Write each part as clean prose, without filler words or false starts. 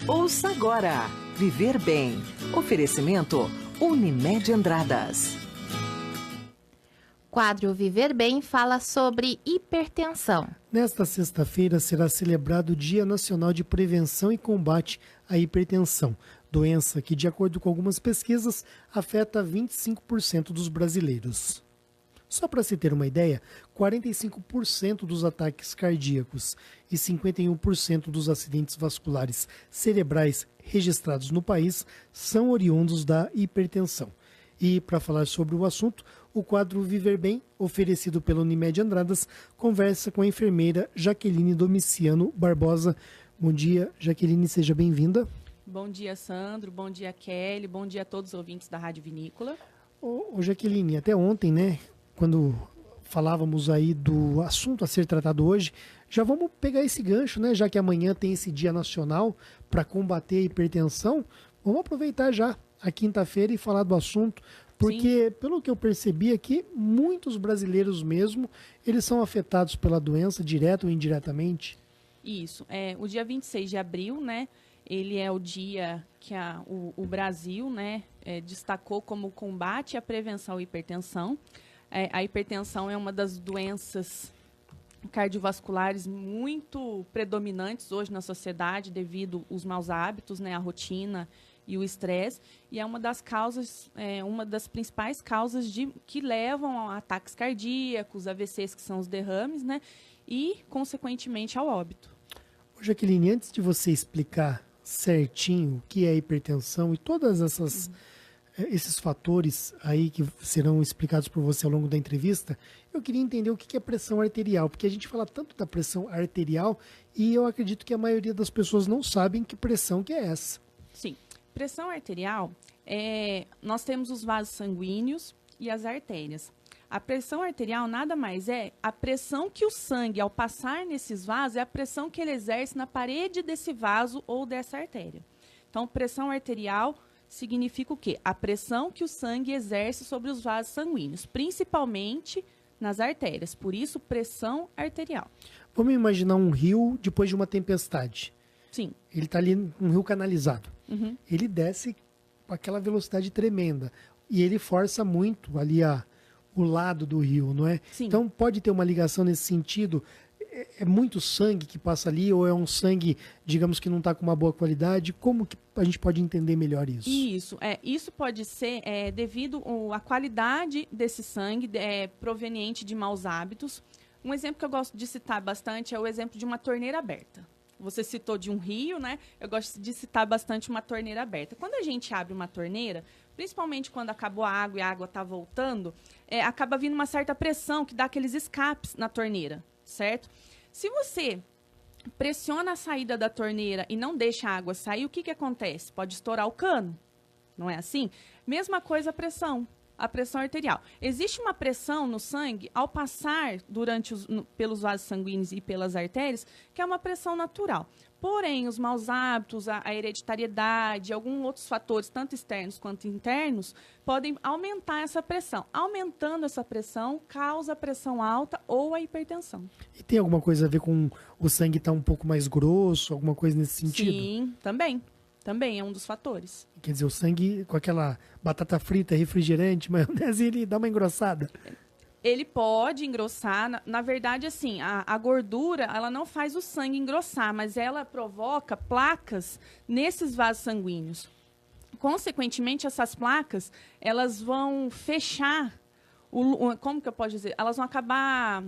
Ouça agora. Viver Bem. Oferecimento Unimed Andradas. Quadro Viver Bem fala sobre hipertensão. Nesta sexta-feira será celebrado o Dia Nacional de Prevenção e Combate à Hipertensão, doença que, de acordo com algumas pesquisas, afeta 25% dos brasileiros. Só para se ter uma ideia, 45% dos ataques cardíacos e 51% dos acidentes vasculares cerebrais registrados no país são oriundos da hipertensão. E para falar sobre o assunto, o quadro Viver Bem, oferecido pela Unimed Andradas, conversa com a enfermeira Jaqueline Domiciano Barbosa. Bom dia, Jaqueline, seja bem-vinda. Bom dia, Sandro. Bom dia, Kelly. Bom dia a todos os ouvintes da Rádio Vinícola. Ô Jaqueline, até ontem, né, quando falávamos aí do assunto a ser tratado hoje, já vamos pegar esse gancho, né, já que amanhã tem esse Dia Nacional para combater a hipertensão, vamos aproveitar já a quinta-feira e falar do assunto, porque, pelo que eu percebi aqui, muitos brasileiros mesmo, eles são afetados pela doença, direto ou indiretamente. Isso. O dia 26 de abril, né, ele é o dia que o Brasil, né, destacou como combate à prevenção à hipertensão. A hipertensão é uma das doenças cardiovasculares muito predominantes hoje na sociedade devido aos maus hábitos, né, a rotina e o estresse, e é uma das causas, uma das principais causas que levam a ataques cardíacos, AVCs, que são os derrames, né, e, consequentemente, ao óbito. Jaqueline, antes de você explicar certinho o que é hipertensão e todas esses fatores aí que serão explicados por você ao longo da entrevista, eu queria entender o que é pressão arterial, porque a gente fala tanto da pressão arterial e eu acredito que a maioria das pessoas não sabem que pressão que é essa. Sim. Pressão arterial, nós temos os vasos sanguíneos e as artérias. A pressão arterial nada mais é a pressão que o sangue, ao passar nesses vasos, é a pressão que ele exerce na parede desse vaso ou dessa artéria. Então, pressão arterial significa o quê? A pressão que o sangue exerce sobre os vasos sanguíneos, principalmente nas artérias. Por isso, pressão arterial. Vamos imaginar um rio depois de uma tempestade. Sim. Ele está ali, um rio canalizado. Uhum. Ele desce com aquela velocidade tremenda. E ele força muito ali o lado do rio, não é? Sim. Então pode ter uma ligação nesse sentido. É muito sangue que passa ali ou é um sangue, digamos, que não está com uma boa qualidade? Como que a gente pode entender melhor isso? Isso pode ser devido à qualidade desse sangue proveniente de maus hábitos. Um exemplo que eu gosto de citar bastante é o exemplo de uma torneira aberta. Você citou de um rio, né? Eu gosto de citar bastante uma torneira aberta. Quando a gente abre uma torneira, principalmente quando acabou a água e a água está voltando, acaba vindo uma certa pressão que dá aqueles escapes na torneira, certo? Se você pressiona a saída da torneira e não deixa a água sair, o que acontece? Pode estourar o cano, não é assim? Mesma coisa a pressão arterial. Existe uma pressão no sangue ao passar pelos vasos sanguíneos e pelas artérias, que é uma pressão natural. Porém, os maus hábitos, a hereditariedade, alguns outros fatores, tanto externos quanto internos, podem aumentar essa pressão. Aumentando essa pressão, causa pressão alta ou a hipertensão. E tem alguma coisa a ver com o sangue estar um pouco mais grosso, alguma coisa nesse sentido? Sim, também. Também é um dos fatores. Quer dizer, o sangue com aquela batata frita, refrigerante, maionese, ele dá uma engrossada. Ele pode engrossar. Na verdade, assim, a gordura, ela não faz o sangue engrossar, mas ela provoca placas nesses vasos sanguíneos. Consequentemente, essas placas, elas vão fechar, como que eu posso dizer? Elas vão acabar...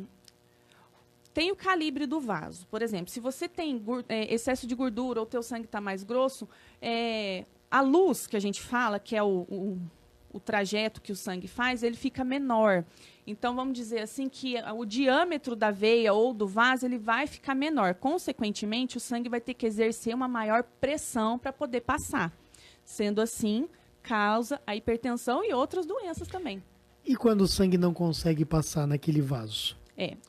Tem o calibre do vaso. Por exemplo, se você tem excesso de gordura ou o teu sangue está mais grosso, a luz que a gente fala, que é o trajeto que o sangue faz, ele fica menor. Então, vamos dizer assim que o diâmetro da veia ou do vaso, ele vai ficar menor. Consequentemente, o sangue vai ter que exercer uma maior pressão para poder passar. Sendo assim, causa a hipertensão e outras doenças também. E quando o sangue não consegue passar naquele vaso?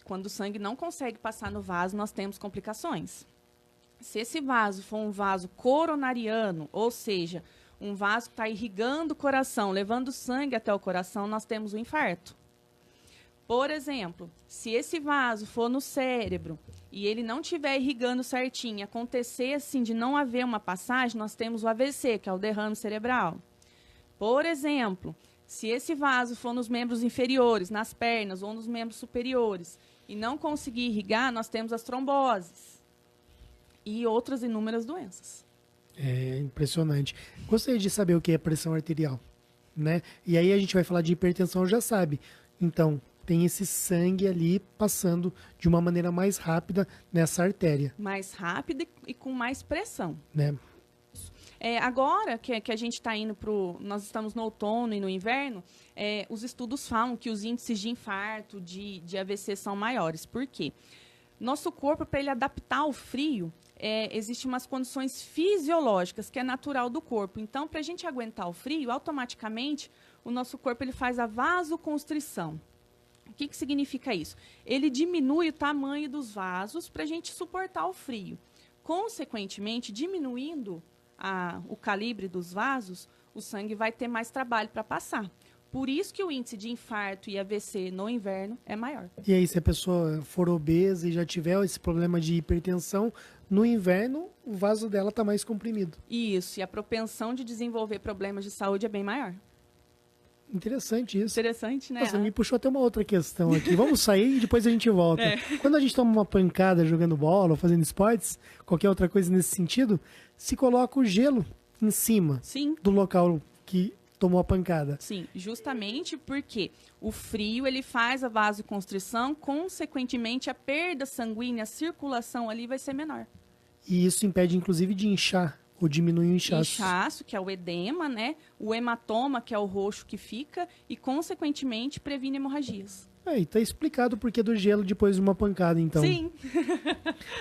Quando o sangue não consegue passar no vaso, nós temos complicações. Se esse vaso for um vaso coronariano, ou seja, um vaso que está irrigando o coração, levando sangue até o coração, nós temos um infarto. Por exemplo, se esse vaso for no cérebro e ele não estiver irrigando certinho, acontecer assim de não haver uma passagem, nós temos o AVC, que é o derrame cerebral. Por exemplo, se esse vaso for nos membros inferiores, nas pernas ou nos membros superiores, e não conseguir irrigar, nós temos as tromboses e outras inúmeras doenças. É impressionante. Gostaria de saber o que é pressão arterial, né? E aí a gente vai falar de hipertensão, já sabe. Então, tem esse sangue ali passando de uma maneira mais rápida nessa artéria. Mais rápida e com mais pressão. Né? Agora que a gente está indo nós estamos no outono e no inverno, os estudos falam que os índices de infarto, de AVC são maiores. Por quê? Nosso corpo, para ele adaptar ao frio, existem umas condições fisiológicas que é natural do corpo. Então, para a gente aguentar o frio, automaticamente o nosso corpo ele faz a vasoconstrição. O que significa isso? Ele diminui o tamanho dos vasos para a gente suportar o frio. Consequentemente, diminuindo o calibre dos vasos, o sangue vai ter mais trabalho para passar. Por isso que o índice de infarto e AVC no inverno é maior. E aí, se a pessoa for obesa e já tiver esse problema de hipertensão, no inverno o vaso dela está mais comprimido. Isso, e a propensão de desenvolver problemas de saúde é bem maior. Interessante isso. Interessante, né? Nossa, me puxou até uma outra questão aqui. Vamos sair e depois a gente volta. Quando a gente toma uma pancada jogando bola ou fazendo esportes, qualquer outra coisa nesse sentido, se coloca o gelo em cima Sim. do local que tomou a pancada. Sim, justamente porque o frio ele faz a vasoconstrição, consequentemente a perda sanguínea, a circulação ali vai ser menor. E isso impede, inclusive, de inchar ou diminuir o inchaço. Inchaço, que é o edema, né? O hematoma, que é o roxo que fica, e, consequentemente, previne hemorragias. E tá explicado o porquê do gelo depois de uma pancada, então. Sim.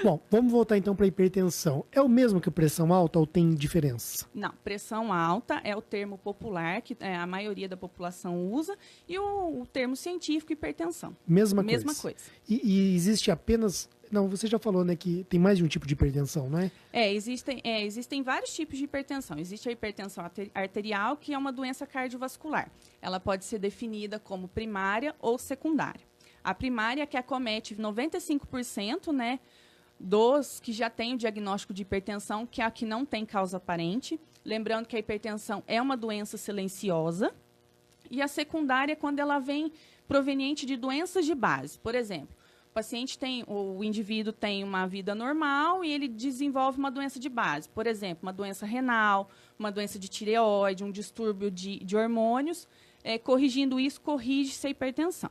Bom, vamos voltar então para a hipertensão. É o mesmo que pressão alta ou tem diferença? Não, pressão alta é o termo popular que a maioria da população usa e o termo científico, hipertensão. Mesma coisa. E existe apenas... Não, você já falou, né, que tem mais de um tipo de hipertensão, não é? Existem vários tipos de hipertensão. Existe a hipertensão arterial, que é uma doença cardiovascular. Ela pode ser definida como primária ou secundária. A primária, que acomete 95%, né, dos que já têm o diagnóstico de hipertensão, que é a que não tem causa aparente. Lembrando que a hipertensão é uma doença silenciosa. E a secundária é quando ela vem proveniente de doenças de base. Por exemplo, o indivíduo tem uma vida normal e ele desenvolve uma doença de base. Por exemplo, uma doença renal, uma doença de tireoide, um distúrbio de hormônios. Corrigindo isso, corrige-se a hipertensão.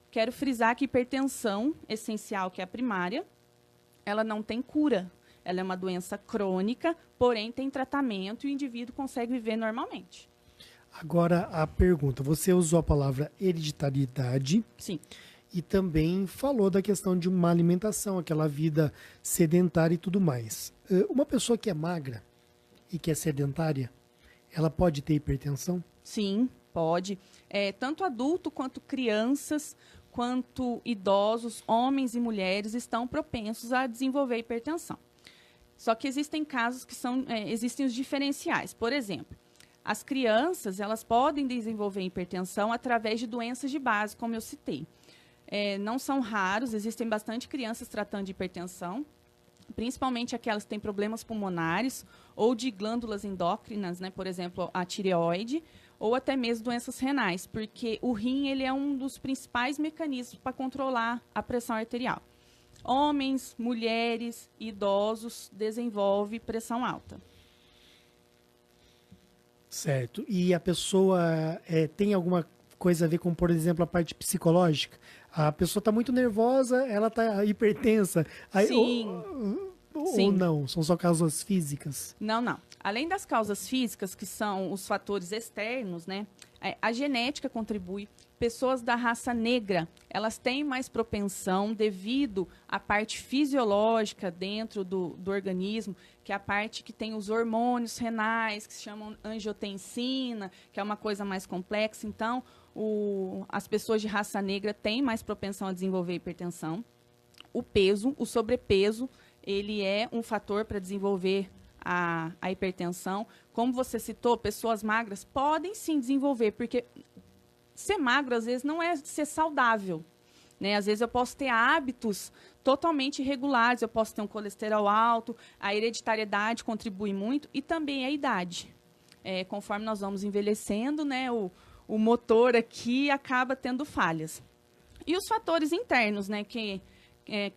Quero frisar que hipertensão essencial, que é a primária, ela não tem cura. Ela é uma doença crônica, porém tem tratamento e o indivíduo consegue viver normalmente. Agora, a pergunta. Você usou a palavra hereditariedade. Sim. E também falou da questão de uma alimentação, aquela vida sedentária e tudo mais. Uma pessoa que é magra e que é sedentária, ela pode ter hipertensão? Sim, pode. Tanto adulto quanto crianças, quanto idosos, homens e mulheres estão propensos a desenvolver hipertensão. Só que existem casos que existem os diferenciais. Por exemplo, as crianças elas podem desenvolver hipertensão através de doenças de base, como eu citei. Não são raros, existem bastante crianças tratando de hipertensão, principalmente aquelas que têm problemas pulmonares ou de glândulas endócrinas, né, por exemplo, a tireoide, ou até mesmo doenças renais, porque o rim ele é um dos principais mecanismos para controlar a pressão arterial. Homens, mulheres, idosos desenvolvem pressão alta. Certo. E a pessoa tem alguma coisa a ver com, por exemplo, a parte psicológica? A pessoa está muito nervosa, ela está hipertensa. Sim. Ou não? São só causas físicas? Não. Além das causas físicas, que são os fatores externos, né? A genética contribui. Pessoas da raça negra, elas têm mais propensão devido à parte fisiológica dentro do organismo, que é a parte que tem os hormônios renais, que se chamam angiotensina, que é uma coisa mais complexa. Então, as pessoas de raça negra têm mais propensão a desenvolver hipertensão. O peso, o sobrepeso, ele é um fator para desenvolver a hipertensão. Como você citou, pessoas magras podem sim desenvolver, porque ser magro às vezes não é ser saudável. né? Às vezes eu posso ter hábitos totalmente irregulares, eu posso ter um colesterol alto, a hereditariedade contribui muito e também a idade. Conforme nós vamos envelhecendo, né, o motor aqui acaba tendo falhas. E os fatores internos, né, que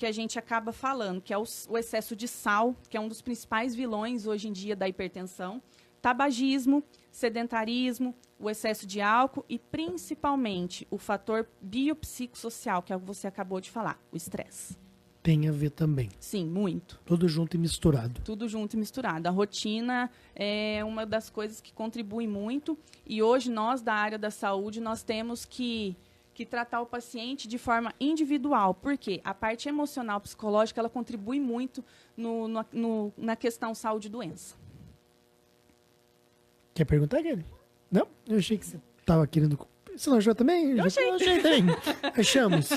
a gente acaba falando, que é o excesso de sal, que é um dos principais vilões hoje em dia da hipertensão, tabagismo, sedentarismo, o excesso de álcool e, principalmente, o fator biopsicossocial, que é o que você acabou de falar, o estresse. Tem a ver também. Sim, muito. Tudo junto e misturado. Tudo junto e misturado. A rotina é uma das coisas que contribui muito e hoje nós, da área da saúde, nós temos que tratar o paciente de forma individual, porque a parte emocional, psicológica, ela contribui muito na questão saúde e doença. Quer perguntar, Kelly? Não? Eu achei que você estava querendo... Você não achou também? Eu achei. Achamos.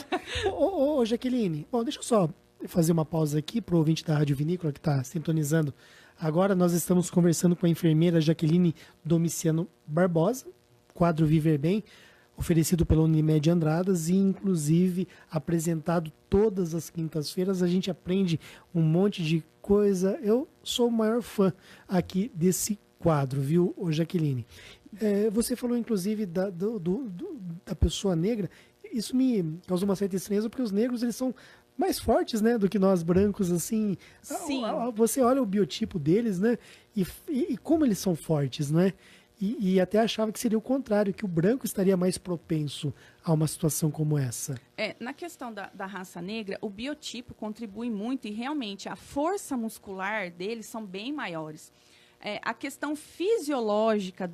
Ô, Jaqueline, bom, deixa eu só fazer uma pausa aqui para o ouvinte da Rádio Vinícola que está sintonizando. Agora nós estamos conversando com a enfermeira Jaqueline Domiciano Barbosa, quadro Viver Bem, oferecido pela Unimed Andradas e, inclusive, apresentado todas as quintas-feiras. A gente aprende um monte de coisa. Eu sou o maior fã aqui desse quadro, viu, Jaqueline? Você falou, inclusive, da pessoa negra. Isso me causou uma certa estranheza, porque os negros, eles são mais fortes, né, do que nós brancos, assim. Sim. Você olha o biotipo deles, né, e como eles são fortes, né? E até achava que seria o contrário, que o branco estaria mais propenso a uma situação como essa. Na questão da raça negra, o biotipo contribui muito e realmente a força muscular deles são bem maiores. A questão fisiológica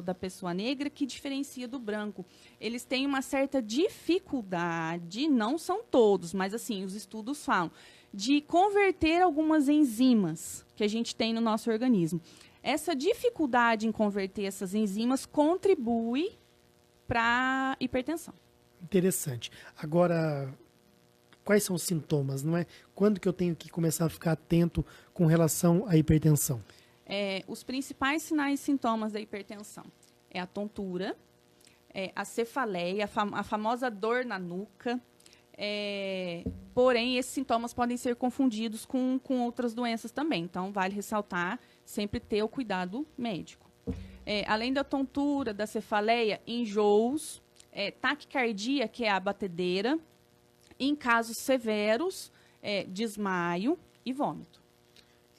da pessoa negra que diferencia do branco. Eles têm uma certa dificuldade, não são todos, mas assim, os estudos falam, de converter algumas enzimas que a gente tem no nosso organismo. Essa dificuldade em converter essas enzimas contribui para a hipertensão. Interessante. Agora, quais são os sintomas, não é? Quando que eu tenho que começar a ficar atento com relação à hipertensão? Os principais sinais e sintomas da hipertensão é a tontura, a cefaleia, a famosa dor na nuca. Porém, esses sintomas podem ser confundidos com outras doenças também. Então, vale ressaltar sempre ter o cuidado médico. Além da tontura, da cefaleia, enjoos, taquicardia, que é a batedeira, em casos severos, desmaio e vômito.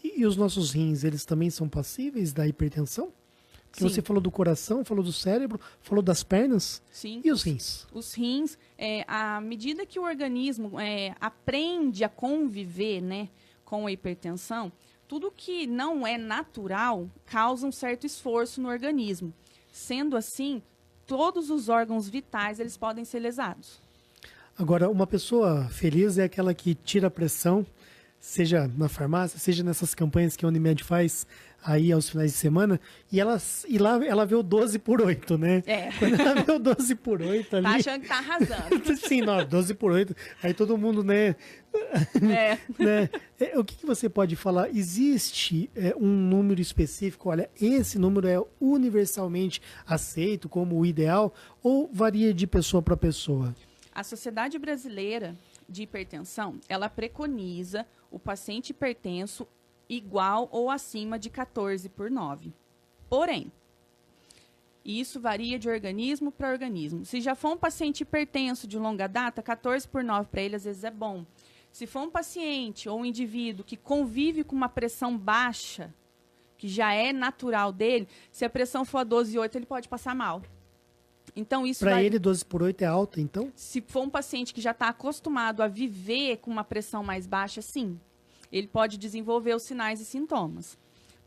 E os nossos rins, eles também são passíveis da hipertensão? Porque você falou do coração, falou do cérebro, falou das pernas. Sim. E os rins? Os rins, à medida que o organismo aprende a conviver, né, com a hipertensão, tudo que não é natural causa um certo esforço no organismo. Sendo assim, todos os órgãos vitais eles podem ser lesados. Agora, uma pessoa feliz é aquela que tira a pressão, seja na farmácia, seja nessas campanhas que a Unimed faz aí aos finais de semana, e lá ela vê o 12 por 8, né? Quando ela vê o 12 por 8 ali... Tá achando que tá arrasando. Sim, não, 12 por 8, aí todo mundo, né? Né? O que você pode falar? Existe um número específico? Olha, esse número é universalmente aceito como o ideal ou varia de pessoa para pessoa? A Sociedade Brasileira de Hipertensão, ela preconiza o paciente hipertenso igual ou acima de 14 por 9. Porém, isso varia de organismo para organismo. Se já for um paciente hipertenso de longa data, 14 por 9 para ele às vezes é bom. Se for um paciente ou um indivíduo que convive com uma pressão baixa, que já é natural dele, se a pressão for a 12,8, ele pode passar mal. Então, isso para ele, 12 por 8 é alta, então? Se for um paciente que já está acostumado a viver com uma pressão mais baixa, sim. Ele pode desenvolver os sinais e sintomas.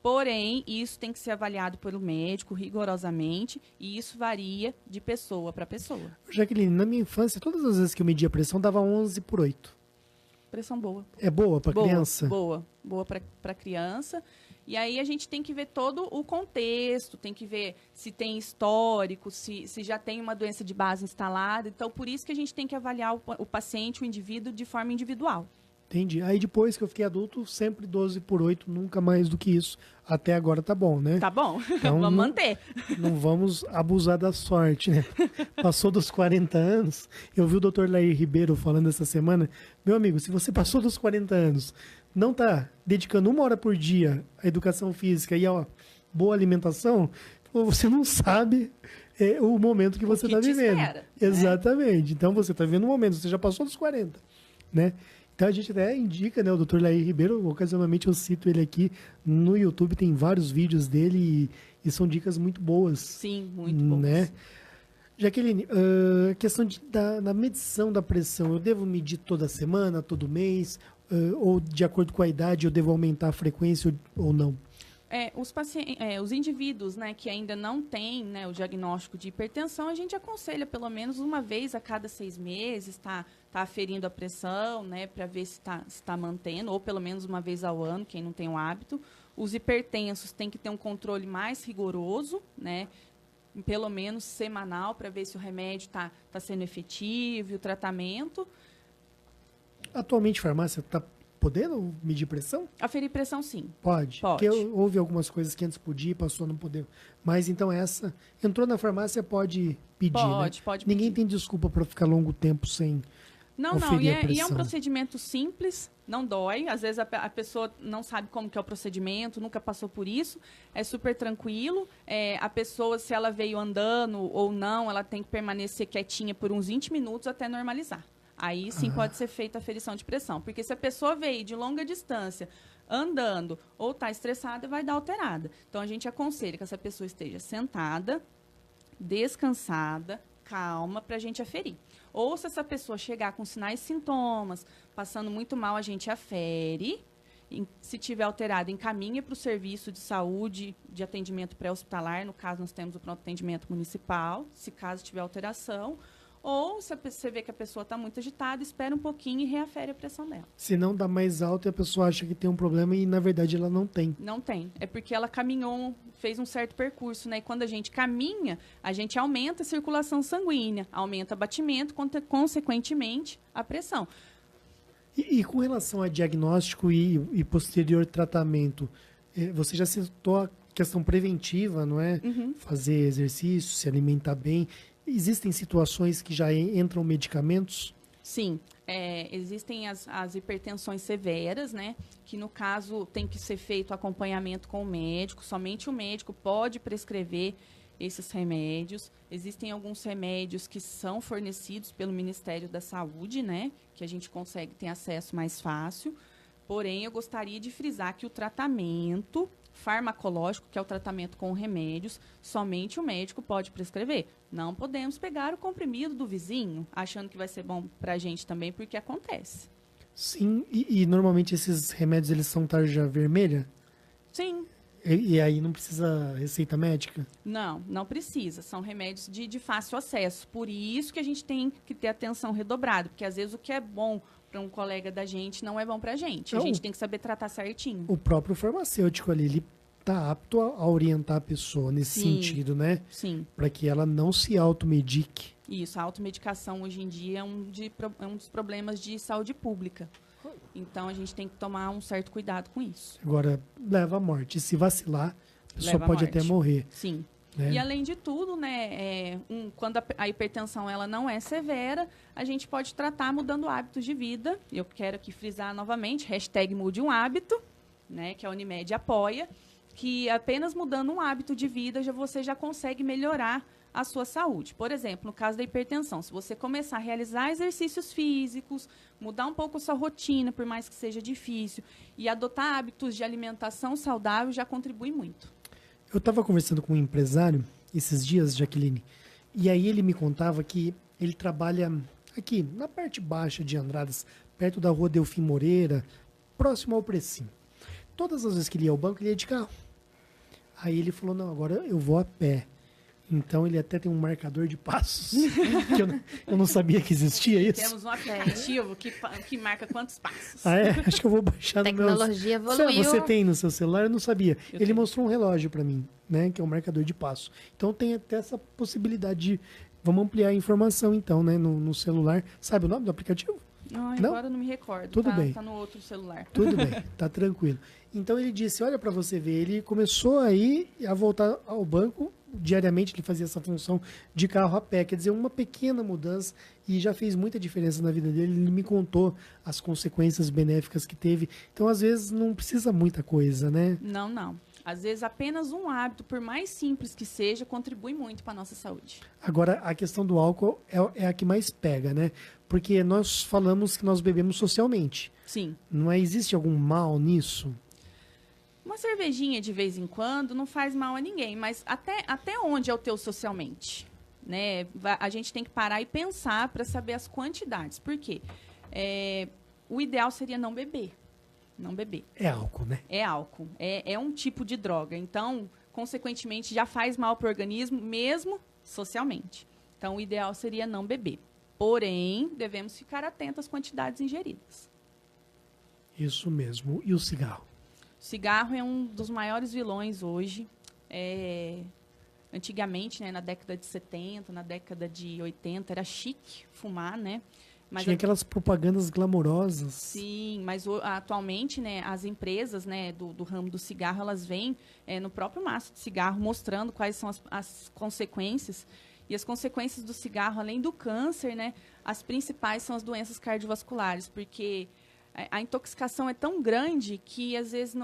Porém, isso tem que ser avaliado pelo médico rigorosamente e isso varia de pessoa para pessoa. Jaqueline, na minha infância, todas as vezes que eu media a pressão, dava 11 por 8. Pressão boa. É boa para criança? Boa para criança. E aí a gente tem que ver todo o contexto, tem que ver se tem histórico, se já tem uma doença de base instalada. Então, por isso que a gente tem que avaliar o paciente, o indivíduo, de forma individual. Entendi. Aí depois que eu fiquei adulto, sempre 12 por 8, nunca mais do que isso. Até agora tá bom, né? Tá bom, Então, vamos manter. Não vamos abusar da sorte, né? Passou dos 40 anos, eu vi o Dr. Lair Ribeiro falando essa semana, meu amigo, se você passou dos 40 anos, não tá dedicando 1 hora por dia à educação física e a boa alimentação, você não sabe o momento que você está vivendo. Espera, Exatamente. Então você está vivendo um momento, você já passou dos 40, né? Então a gente até indica, né, o Dr. Lair Ribeiro, ocasionalmente eu cito ele aqui no YouTube, tem vários vídeos dele e são dicas muito boas. Sim, muito boas. Né? Jaqueline, a questão da medição da pressão, eu devo medir toda semana, todo mês, ou de acordo com a idade eu devo aumentar a frequência ou não? Os indivíduos, né, que ainda não têm, né, o diagnóstico de hipertensão, a gente aconselha pelo menos uma vez a cada 6 meses, tá aferindo a pressão, né, para ver se está mantendo, ou pelo menos uma vez ao ano, quem não tem o hábito. Os hipertensos têm que ter um controle mais rigoroso, né, pelo menos semanal, para ver se o remédio está sendo efetivo, o tratamento. Atualmente, farmácia está podendo medir pressão? Aferir pressão, sim. Pode. Porque houve algumas coisas que antes podia, passou a não poder. Mas então essa, entrou na farmácia, pode pedir, pode, né? Pode pedir. Ninguém tem desculpa para ficar longo tempo sem e é pressão. um procedimento simples, não dói. Às vezes a pessoa não sabe como que é o procedimento, nunca passou por isso. É super tranquilo. A pessoa, se ela veio andando ou não, ela tem que permanecer quietinha por uns 20 minutos até normalizar. Aí sim pode ser feita a aferição de pressão. Porque se a pessoa veio de longa distância, andando, ou está estressada, vai dar alterada. Então a gente aconselha que essa pessoa esteja sentada, descansada, calma, para a gente aferir. Ou se essa pessoa chegar com sinais e sintomas, passando muito mal, a gente afere. Se tiver alterado, encaminha para o serviço de saúde de atendimento pré-hospitalar. No caso, nós temos o pronto atendimento municipal, se caso tiver alteração. Ou se você vê que a pessoa está muito agitada, espera um pouquinho e reafere a pressão dela. Se não dá mais alto e a pessoa acha que tem um problema e na verdade ela não tem. Não tem. É porque ela caminhou, fez um certo percurso, né? E quando a gente caminha, a gente aumenta a circulação sanguínea, aumenta o batimento, consequentemente a pressão. E com relação a diagnóstico e posterior tratamento, você já citou a questão preventiva, não é? Uhum. Fazer exercício, se alimentar bem. Existem situações que já entram medicamentos? Sim, existem as hipertensões severas, né? Que no caso tem que ser feito acompanhamento com o médico. Somente o médico pode prescrever esses remédios. Existem alguns remédios que são fornecidos pelo Ministério da Saúde, né? Que a gente consegue ter acesso mais fácil. Porém, eu gostaria de frisar que o tratamento farmacológico, que é o tratamento com remédios, somente o médico pode prescrever. Não podemos pegar o comprimido do vizinho, achando que vai ser bom para a gente também, porque acontece. Sim, e normalmente esses remédios, eles são tarja vermelha? Sim. E aí não precisa receita médica? Não precisa. São remédios de fácil acesso. Por isso que a gente tem que ter atenção redobrada, porque às vezes o que é bom para um colega da gente não é bom para a gente. A gente tem que saber tratar certinho. O próprio farmacêutico ali, ele está apto a orientar a pessoa nesse sentido, né? Sim. Para que ela não se automedique. Isso, a automedicação hoje em dia é um dos problemas de saúde pública. Então, a gente tem que tomar um certo cuidado com isso. Agora, leva à morte. Se vacilar, a pessoa pode até morrer. Sim. Né? E, além de tudo, né, quando a hipertensão ela não é severa, a gente pode tratar mudando hábitos de vida. Eu quero aqui frisar novamente, #mude um hábito, né, que a Unimed apoia, que apenas mudando um hábito de vida você já consegue melhorar a sua saúde. Por exemplo, no caso da hipertensão, se você começar a realizar exercícios físicos, mudar um pouco a sua rotina, por mais que seja difícil, e adotar hábitos de alimentação saudável, já contribui muito. Eu estava conversando com um empresário esses dias, Jaqueline, e aí ele me contava que ele trabalha aqui, na parte baixa de Andradas, perto da rua Delfim Moreira, próximo ao Precinho. Todas as vezes que ele ia ao banco, ele ia de carro. Aí ele falou, não, agora eu vou a pé. Então ele até tem um marcador de passos, que eu não sabia que existia isso. Temos um aplicativo que marca quantos passos. Ah, é? Acho que eu vou baixar no meu... Tecnologia evoluiu. Você tem no seu celular? Eu não sabia. Ele mostrou um relógio para mim, né? Que é um marcador de passo. Então tem até essa possibilidade de... Vamos ampliar a informação, então, né? No celular. Sabe o nome do aplicativo? Ai, Não? agora eu não me recordo. Tudo bem. Tá no outro celular. Tudo bem, tá tranquilo. Então ele disse, olha para você ver, ele começou aí a voltar ao banco, diariamente ele fazia essa função de carro a pé, quer dizer, uma pequena mudança e já fez muita diferença na vida dele, ele me contou as consequências benéficas que teve, então às vezes não precisa muita coisa, né? Não, não. Às vezes apenas um hábito, por mais simples que seja, contribui muito para a nossa saúde. Agora, a questão do álcool é a que mais pega, né? Porque nós falamos que nós bebemos socialmente, Sim. não existe algum mal nisso? Uma cervejinha de vez em quando não faz mal a ninguém, mas até onde é o teu socialmente? Né? A gente tem que parar e pensar para saber as quantidades. Por quê? O ideal seria não beber. Não beber. É álcool, né? É álcool. É um tipo de droga. Então, consequentemente, já faz mal para o organismo, mesmo socialmente. Então, o ideal seria não beber. Porém, devemos ficar atentos às quantidades ingeridas. Isso mesmo. E o cigarro? O cigarro é um dos maiores vilões hoje. Antigamente, né, na década de 70, na década de 80, era chique fumar, né? Mas Tinha aquelas propagandas glamourosas. Sim, mas atualmente, né, as empresas, né, do ramo do cigarro, elas vêm no próprio maço de cigarro mostrando quais são as consequências. E as consequências do cigarro, além do câncer, né, as principais são as doenças cardiovasculares, porque a intoxicação é tão grande que, às vezes,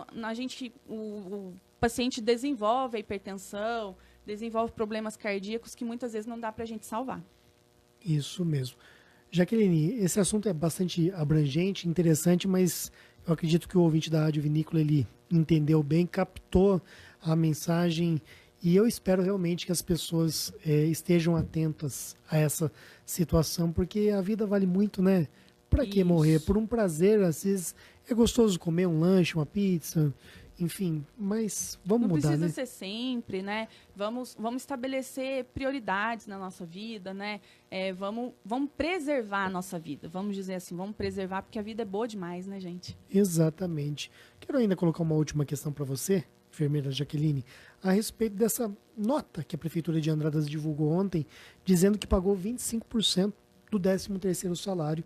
o paciente desenvolve a hipertensão, desenvolve problemas cardíacos que muitas vezes não dá para a gente salvar. Isso mesmo. Jaqueline, esse assunto é bastante abrangente, interessante, mas eu acredito que o ouvinte da Rádio Vinícola, ele entendeu bem, captou a mensagem e eu espero realmente que as pessoas estejam atentas a essa situação, porque a vida vale muito, né? Para que morrer? Por um prazer, às vezes é gostoso comer um lanche, uma pizza, enfim, mas vamos mudar, né? Não precisa ser sempre, né? Vamos estabelecer prioridades na nossa vida, né? Vamos preservar a nossa vida, vamos dizer assim, vamos preservar, porque a vida é boa demais, né, gente? Exatamente. Quero ainda colocar uma última questão para você, enfermeira Jaqueline, a respeito dessa nota que a Prefeitura de Andradas divulgou ontem, dizendo que pagou 25% do 13º salário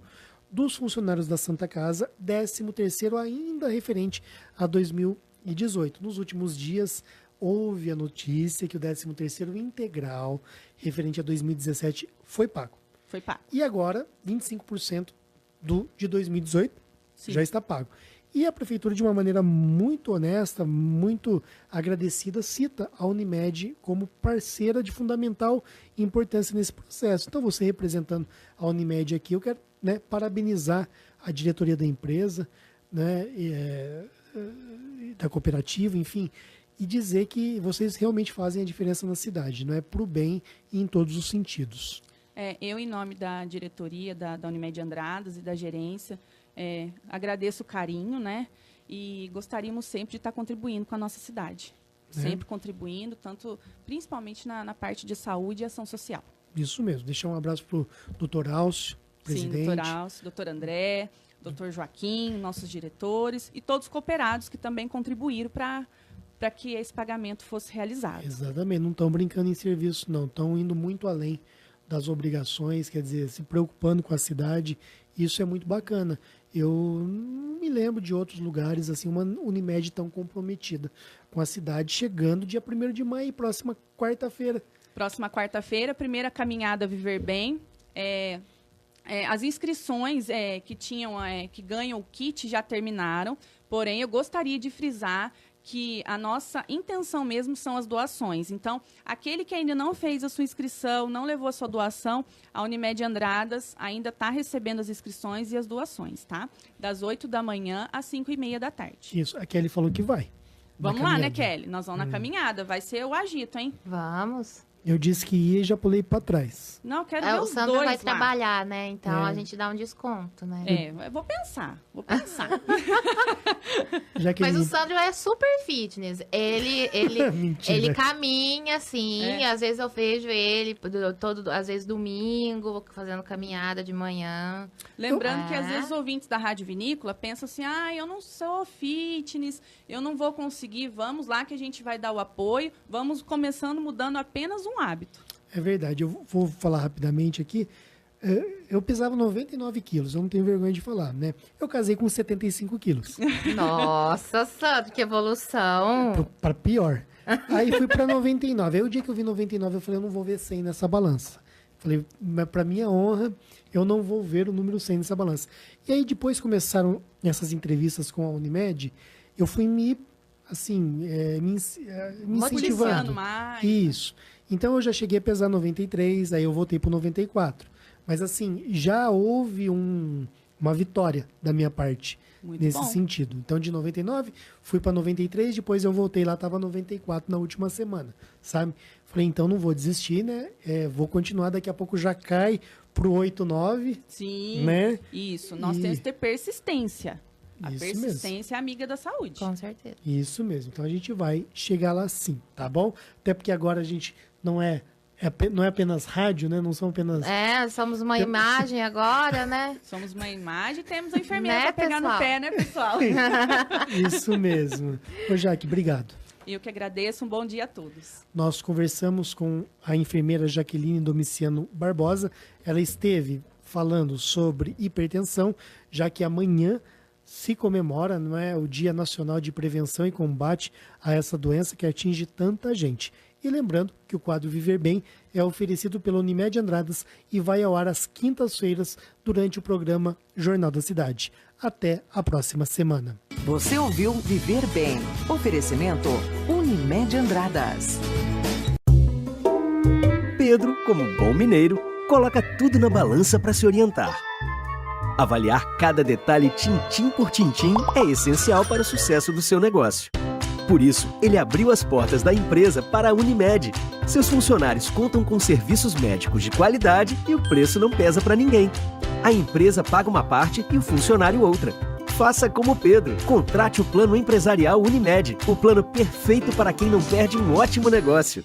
dos funcionários da Santa Casa, 13º ainda referente a 2018. Nos últimos dias, houve a notícia que o 13º integral, referente a 2017, foi pago. Foi pago. E agora, 25% de 2018 Sim. já está pago. E a Prefeitura, de uma maneira muito honesta, muito agradecida, cita a Unimed como parceira de fundamental importância nesse processo. Então, você representando a Unimed aqui, eu quero, né, parabenizar a diretoria da empresa, né, da cooperativa, enfim, e dizer que vocês realmente fazem a diferença na cidade, não é para o bem e em todos os sentidos. Eu, em nome da diretoria da Unimed Andradas e da gerência, agradeço o carinho, né? E gostaríamos sempre de estar contribuindo com a nossa cidade. Sempre contribuindo, principalmente na parte de saúde e ação social. Isso mesmo. Deixar um abraço para o doutor Alcio, presidente. Sim, doutor Alcio, doutor André, doutor Joaquim, nossos diretores e todos os cooperados que também contribuíram para que esse pagamento fosse realizado. Exatamente. Não estão brincando em serviço, não. Estão indo muito além das obrigações, quer dizer, se preocupando com a cidade. Isso é muito bacana. Eu não me lembro de outros lugares, assim, uma Unimed tão comprometida com a cidade, chegando dia 1º de maio, próxima quarta-feira. Próxima quarta-feira, primeira caminhada Viver Bem. As inscrições que ganham o kit já terminaram, porém eu gostaria de frisar que a nossa intenção mesmo são as doações. Então, aquele que ainda não fez a sua inscrição, não levou a sua doação, a Unimed Andradas ainda está recebendo as inscrições e as doações, tá? Das 8 da manhã às 5h30 da tarde. Isso, a Kelly falou que vai. Vamos lá, né, Kelly? Nós vamos na caminhada. Vai ser o agito, hein? Vamos. Eu disse que ia e já pulei para trás. Não, quero ver O os Sandro dois vai lá. trabalhar, né? Então a gente dá um desconto, né? Eu vou pensar. Já que Mas ele... o Sandro é super fitness. Ele Mentira. caminha, assim. Às vezes eu vejo ele, às vezes domingo, fazendo caminhada de manhã. Lembrando que às vezes os ouvintes da Rádio Vinícola pensam assim, eu não sou fitness, eu não vou conseguir, vamos lá que a gente vai dar o apoio, vamos começando mudando apenas um hábito. É verdade, eu vou falar rapidamente aqui. Eu pesava 99 quilos, eu não tenho vergonha de falar, né? Eu casei com 75 quilos. Nossa, santo, que evolução. Para pior. Aí fui para 99. Aí o dia que eu vi 99, eu falei, eu não vou ver 100 nessa balança. Falei, para minha honra, eu não vou ver o número 100 nessa balança. E aí depois começaram essas entrevistas com a Unimed, eu fui me incentivando. Mais. Isso. Então eu já cheguei a pesar 93, aí eu voltei para 94. Mas assim, já houve uma vitória da minha parte Muito nesse bom. sentido. Então de 99, fui para 93, depois eu voltei lá, estava 94 na última semana, sabe? Falei, então não vou desistir, né? Vou continuar, daqui a pouco já cai pro 8, 9, Sim, né? isso. Nós E- temos que ter persistência. A Isso persistência é amiga da saúde. Com certeza. Isso mesmo. Então a gente vai chegar lá sim, tá bom? Até porque agora a gente não é apenas rádio, né? Não são apenas... Somos uma imagem agora, né? Somos uma imagem e temos a enfermeira Né, pra pegar no pessoal? pé, né, pessoal? Isso mesmo. Ô, Jaque, obrigado. Eu que agradeço. Um bom dia a todos. Nós conversamos com a enfermeira Jaqueline Domiciano Barbosa. Ela esteve falando sobre hipertensão, já que amanhã se comemora, não é, o Dia Nacional de Prevenção e Combate a essa doença que atinge tanta gente. E lembrando que o quadro Viver Bem é oferecido pela Unimed Andradas e vai ao ar às quintas-feiras durante o programa Jornal da Cidade. Até a próxima semana. Você ouviu Viver Bem. Oferecimento Unimed Andradas. Pedro, como bom mineiro, coloca tudo na balança para se orientar. Avaliar cada detalhe tintim por tintim é essencial para o sucesso do seu negócio. Por isso, ele abriu as portas da empresa para a Unimed. Seus funcionários contam com serviços médicos de qualidade e o preço não pesa para ninguém. A empresa paga uma parte e o funcionário outra. Faça como Pedro. Contrate o plano empresarial Unimed, o plano perfeito para quem não perde um ótimo negócio.